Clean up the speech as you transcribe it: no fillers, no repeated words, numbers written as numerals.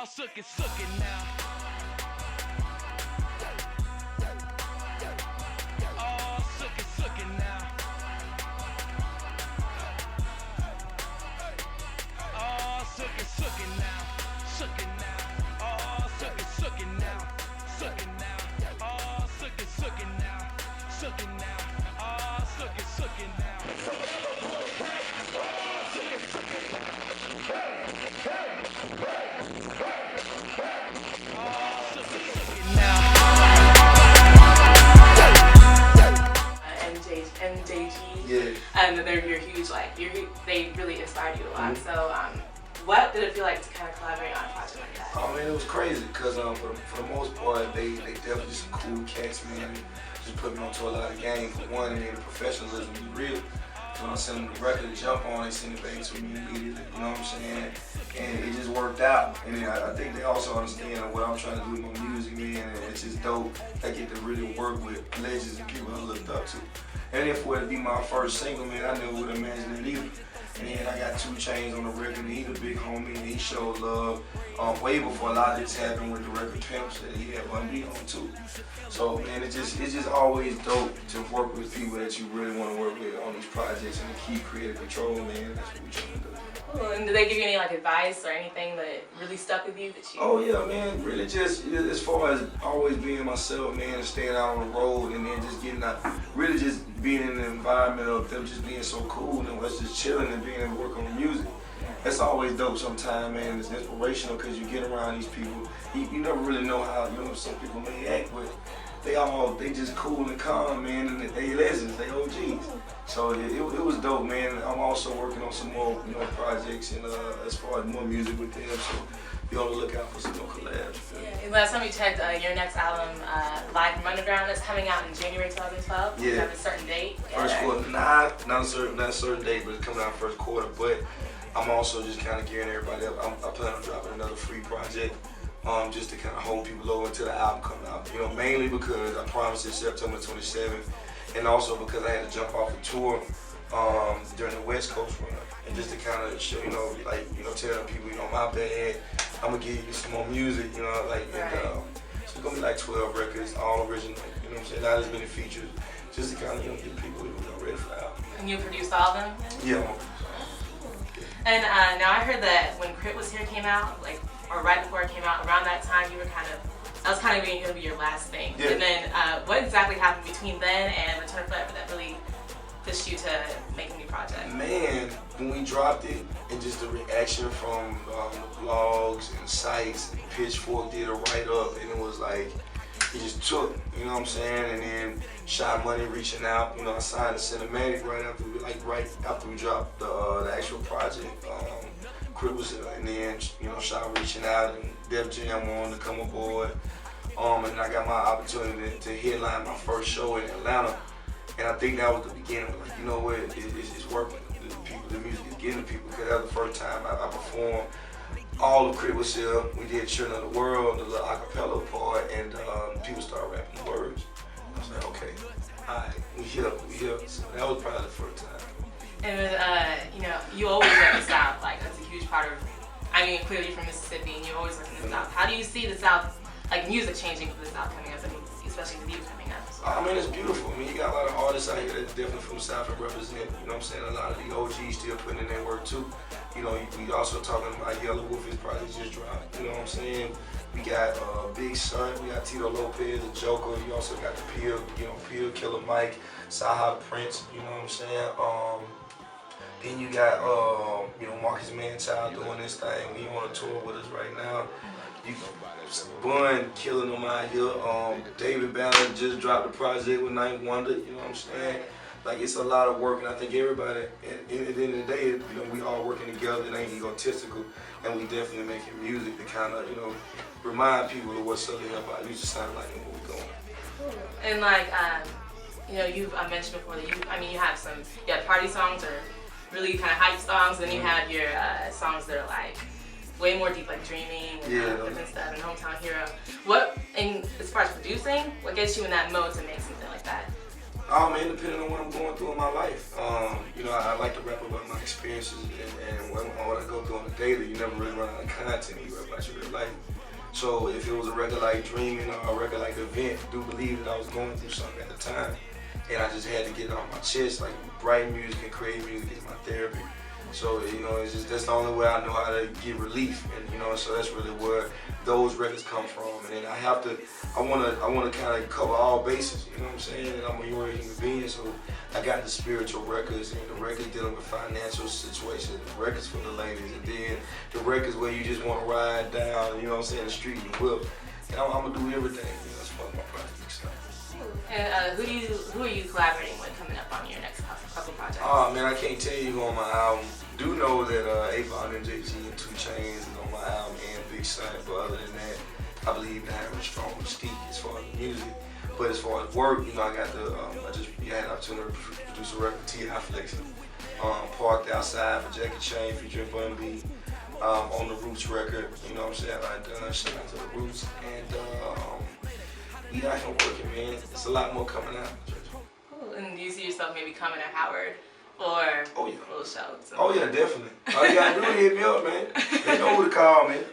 Oh, suck it now. Oh, suck it now. Oh, suck it now. Suck it now. Oh, suck it now. Suck it now. Oh, suck it now. Suck it now. Oh, suck it now. MJG, yeah. They're your huge, they really inspired you a lot. So, what did it feel like to kind of collaborate on a project like that? Oh man, it was crazy because for the most part, they definitely just cool cats, man. Just put me onto a lot of game for one, and then the professionalism is real. When I sent them the record to jump on, they sent it back to me immediately, you know what I'm saying? And it just worked out. And then I think they also understand what I'm trying to do with my music, man, and it's just dope. I get to really work with legends and people I looked up to. And then for it to be my first single, man, I never would imagine it either. And then I got 2 Chainz on the record, and he's a big homie, and he showed love way before a lot of this happened with the record Pimps that he had 1 beat on too. So man, it's just always dope to work with people that you really want to work with on these projects and to keep creative control, man. That's what we trying to do. Cool. And did they give you any advice or anything that really stuck with you that you? Oh yeah, man. Really just as far as always being myself, man, and staying out on the road, and then just getting out, really just being in the environment of them just being so cool and us just chilling and being able to work on the music. That's always dope sometimes, man. It's inspirational because you get around these people. You never really know how, some people may act, but they just cool and calm, man, and they legends, they OGs. So it was dope, man. I'm also working on some more, projects and as far as more music with them. So be on the lookout for some more collabs. Yeah. Last time we checked, your next album, Live from Underground, is coming out in January 2012. Yeah. You have a certain date? First quarter, not a certain date, but it's coming out first quarter. But I'm also just kind of gearing everybody up. I plan on dropping another free project. Just to kind of hold people over until the album comes out. Mainly because I promised it September 27th, and also because I had to jump off a tour during the West Coast run, and just to kind of show, tell people, my bad, I'm gonna give you some more music, and, so it's gonna be like 12 records, all original, you know what I'm saying, not as many features, just to kind of, get people ready for the album. And you produced all of them? Yeah. And now I heard that when KRIT Was Here came out, or right before it came out, around that time, that was kind of going to be your last thing. Yeah. And then what exactly happened between then and Return Forever that really pushed you to make a new project? Man, when we dropped it, and just the reaction from the blogs and sites, and Pitchfork did a write-up, and it was like, it just took, you know what I'm saying? And then Shy Money reaching out, I signed the cinematic right after we dropped the actual project. KRIT was, and then Shy reaching out, and Def Jam wanted to come aboard, and I got my opportunity to headline my first show in Atlanta, and I think that was the beginning. You know what? It's working. The music is getting to people, because that was the first time I performed. All of KRIT Was Here. We did Children of the World, the little acapella part, and people started rapping the words. I was like, okay, all right, we here. So that was probably the first time. And you always rep the South. That's a huge part of. Clearly you're from Mississippi, and you always work in the South. How do you see the South, music changing for the South coming up, especially with you coming up? It's beautiful. You got a lot of artists out here that's definitely from the South and represent. You know what I'm saying? A lot of the OGs still putting in their work too. We also talking about Yellow Wolf, his project just dropped. You know what I'm saying? We got Big Son, we got Tito Lopez, the Joker. You also got the Peel, Killer Mike, Sahab Prince. You know what I'm saying? Then you got, Marcus Manchild doing this thing. He on a tour with us right now. Bun killing them out here. David Banner just dropped a project with Ninth Wonder. You know what I'm saying? It's a lot of work, and I think everybody, at the end of the day, we all working together. It ain't egotistical, and we definitely making music to kind of, remind people of what Southern hip-hop used to sound like and where we're going. And you've mentioned before that you have party songs or really kind of hype songs, and then you have your songs that are way more deep, like Dreaming and different stuff, and Hometown Hero. As far as producing, what gets you in that mode to make something like that? Man, depending on what I'm going through in my life. You know, I like to rap about my experiences and what I go through on a daily. You never really run out of content when you rap about your real life. So if it was a record like Dreaming or a record like Event, do believe that I was going through something at the time. And I just had to get it off my chest. Like, writing music and creating music is my therapy. So, you know, it's just, that's the only way I know how to get relief. And, you know, so that's really where those records come from. And then I want to kind of cover all bases, you know what I'm saying? And I'm a human being, so I got the spiritual records and the records dealing with financial situations, the records for the ladies, and then the records where you just want to ride down, you know what I'm saying, the street and whip. And I'm going to do everything, you know, as far as my projects. And who are you collaborating with coming up on your next couple projects? Oh man, I can't tell you who on my album. Do know that Avon and JG and 2 Chainz is on my album and Big KRIT, but other than that, I believe they have a strong mystique as far as the music. But as far as work, you know, I got I just had an opportunity to produce a record, T.I. Flexing, Parked Outside for Jackie Chain featuring Bun B, on the Roots record, you know what I'm saying? I shout out to the Roots, and we out here working, man. It's a lot more coming out. Cool. And do you see yourself maybe coming to Howard for little shows? Oh yeah, definitely. All you gotta do is hit me up, man. They know who to call, man.